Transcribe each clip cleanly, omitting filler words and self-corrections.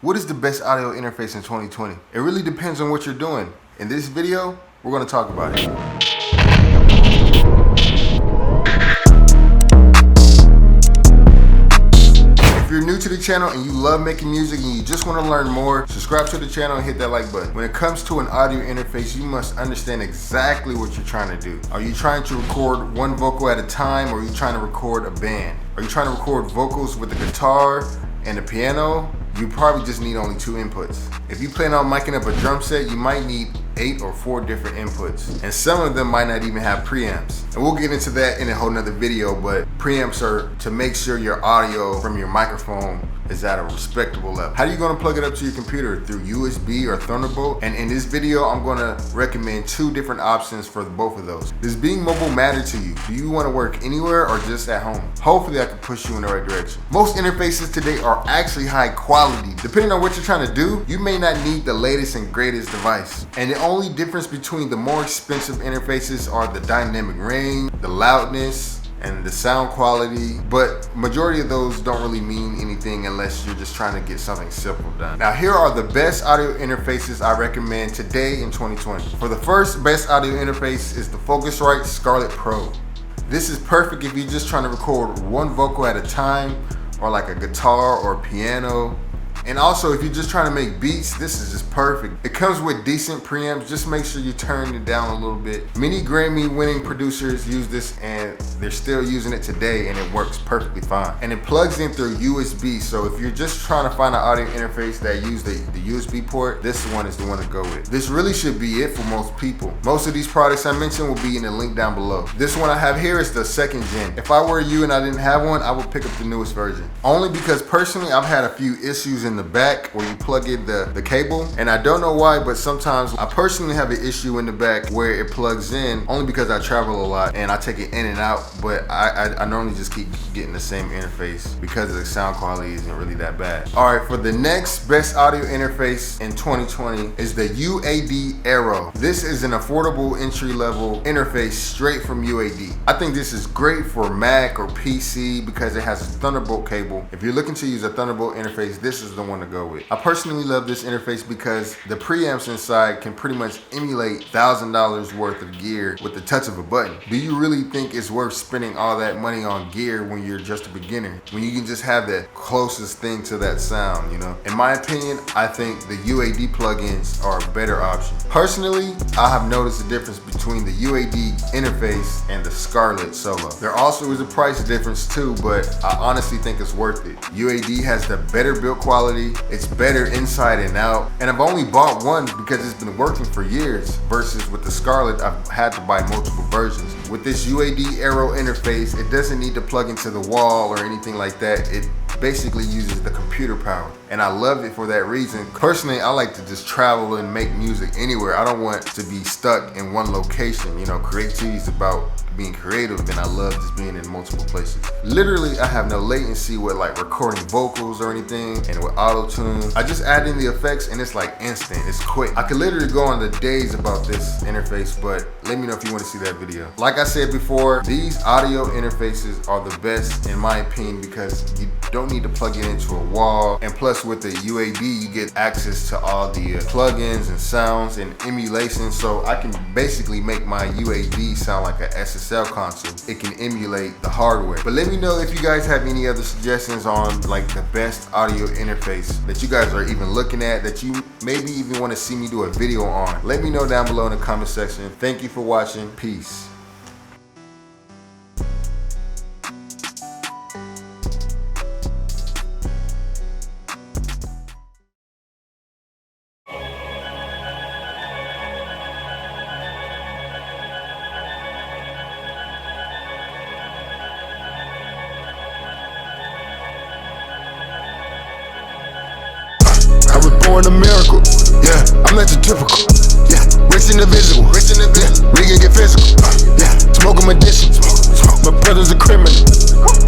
What is the best audio interface in 2020? It really depends on what you're doing. In this video, we're going to talk about it. If you're new to the channel and you love making music and you just want to learn more, subscribe to the channel and hit that like button. When it comes to an audio interface, you must understand exactly what you're trying to do. Are you trying to record one vocal at a time, or are you trying to record a band? Are you trying to record vocals with the guitar and the piano? You probably just need only 2 inputs. If you plan on miking up a drum set, you might need 8 or 4 different inputs. And some of them might not even have preamps. And we'll get into that in a whole nother video, but preamps are to make sure your audio from your microphone is at a respectable level. How are you gonna plug it up to your computer? Through USB or Thunderbolt? And in this video, I'm gonna recommend 2 different options for both of those. Does being mobile matter to you? Do you wanna work anywhere or just at home? Hopefully I can push you in the right direction. Most interfaces today are actually high quality. Depending on what you're trying to do, you may not need the latest and greatest device. And the only difference between the more expensive interfaces are the dynamic range, the loudness, and the sound quality, but majority of those don't really mean anything unless you're just trying to get something simple done. Now here are the best audio interfaces I recommend today in 2020. For the first best audio interface is the Focusrite Scarlett Pro. This is perfect if you're just trying to record one vocal at a time, or like a guitar or piano. And also, if you're just trying to make beats, this is just perfect. It comes with decent preamps. Just make sure you turn it down a little bit. Many Grammy-winning producers use this, and they're still using it today, and it works perfectly fine. And it plugs in through USB, so if you're just trying to find an audio interface that use the USB port, this one is the one to go with. This really should be it for most people. Most of these products I mentioned will be in the link down below. This one I have here is the 2nd gen. If I were you and I didn't have one, I would pick up the newest version. Only because personally, I've had a few issues in the back where you plug in the cable, and I don't know why, but sometimes I personally have an issue in the back where it plugs in, only because I travel a lot and I take it in and out, but I normally just keep getting the same interface because the sound quality isn't really that bad. Alright, for the next best audio interface in 2020 is the UAD Aero. This is an affordable entry-level interface straight from UAD. I think this is great for Mac or PC because it has a Thunderbolt cable. If you're looking to use a Thunderbolt interface, this is the one to go with. I personally love this interface because the preamps inside can pretty much emulate $1,000 worth of gear with the touch of a button. Do you really think it's worth spending all that money on gear when you're just a beginner, when you can just have the closest thing to that sound, you know? In my opinion, I think the UAD plugins are a better option. Personally, I have noticed the difference between the UAD interface and the Scarlett Solo. There also is a price difference too, but I honestly think it's worth it. UAD has the better build quality, it's better inside and out, and I've only bought one because it's been working for years, versus with the Scarlett I've had to buy multiple versions. With this UAD Aero interface, it doesn't need to plug into the wall or anything like that. It basically uses the computer power, and I love it for that reason. Personally, I like to just travel and make music anywhere. I don't want to be stuck in one location. You know, creativity is about being creative, and I love just being in multiple places. Literally, I have no latency with like recording vocals or anything, and with auto-tune, I just add in the effects and it's like instant, it's quick. I could literally go on the days about this interface, but let me know if you want to see that video. Like I said before, these audio interfaces are the best in my opinion because you don't need to plug it into a wall, and plus with the UAD you get access to all the plugins and sounds and emulation, so I can basically make my UAD sound like a SSL console. It can emulate the hardware. But let me know if you guys have any other suggestions on like the best audio interface that you guys are even looking at, that you maybe even want to see me do a video on. Let me know down below in the comment section. Thank you for watching. Peace. I was born a miracle, yeah, I'm not the typical, yeah, rich and invisible, yeah, we can get physical, yeah, smoking medicinal, my brother's a criminal,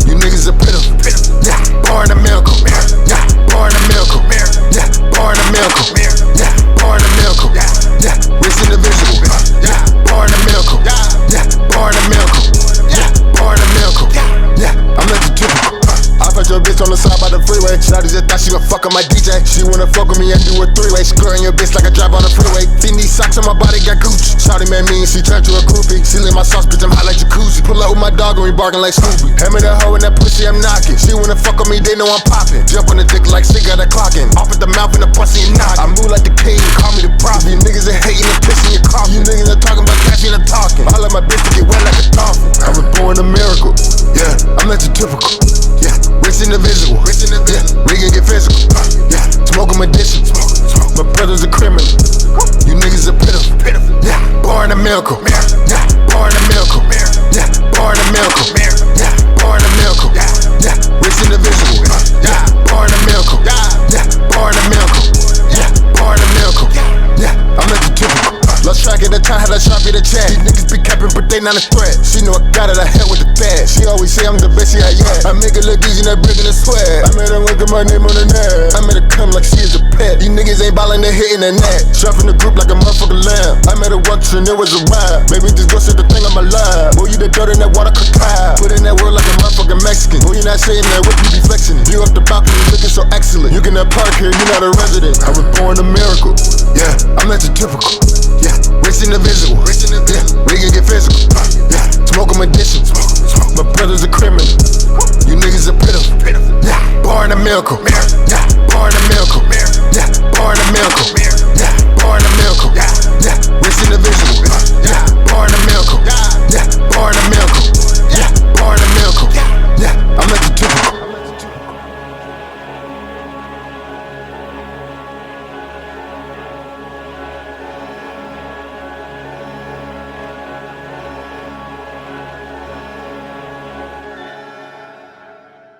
you niggas are pitiful, yeah, born a miracle, yeah, born a miracle, yeah, born a miracle, yeah, born a miracle, yeah, rich and invisible, yeah, born a miracle, yeah, born a miracle, yeah, born a miracle, yeah, I'm not the typical. I fucked your bitch on the side by the freeway. Shawty just thought she would fuck on my DJ. She wanna fuck with me, I do a three-way. Squaring your bitch like I drive on the freeway. Feeding these socks on my body, got Gucci. Shawty man mean, she turned to a groupie. Sealing my sauce, bitch, I'm hot like jacuzzi. Pull up with my dog and we barking like Snoopy. Hammer that hoe in that pussy, I'm knocking. She wanna fuck with me, they know I'm popping. Jump on the dick like she got a clocking. Off at the mouth and the pussy and knocking. I move like the king, call me the prophet. You niggas are hating and pissing your coffin. You niggas are talking about cash and talking. All of my bitch to get wet like a dolphin. I was born a miracle. Yeah, I'm not the typical. Yeah, rich and invisible. Yeah, we can get physical. Yeah, smoke medicinal. My brother's a criminal. You niggas are pitiful. Yeah, born a miracle. Yeah, born a miracle. Yeah, born a miracle. Yeah, born a miracle. Yeah, rich and invisible. Yeah, born a miracle. Yeah, born a miracle. Yeah, born a miracle. Yeah, I'm not the typical. Lost track of the time, had I shot me the chat. These niggas be capping, but they not a threat. She know I got it, I held with the fad. She always say I'm the best, yeah, yeah. I make it look easy, not breaking the sweat. I made her look at my name on the net. I made her come like she is a pet. These niggas ain't ballin', they hitting the net. Shot from the group like a motherfucking lamb. I made her once and it was a rhyme. Maybe just go set the thing on my line. Boy, you the dirt in that water could cry. Put in that word like a motherfucking Mexican. Boy, you not saying that, what you be flexing? You up the balcony looking so excellent. You can park here, you not a resident. I was born a miracle. Yeah, I'm not the typical. Yeah, rich and invisible. Yeah, we can get physical. Yeah, smoke medicinal. My brother's a criminal. You niggas are pitiful. Yeah, born a miracle. Yeah, born a miracle. Yeah, born a miracle.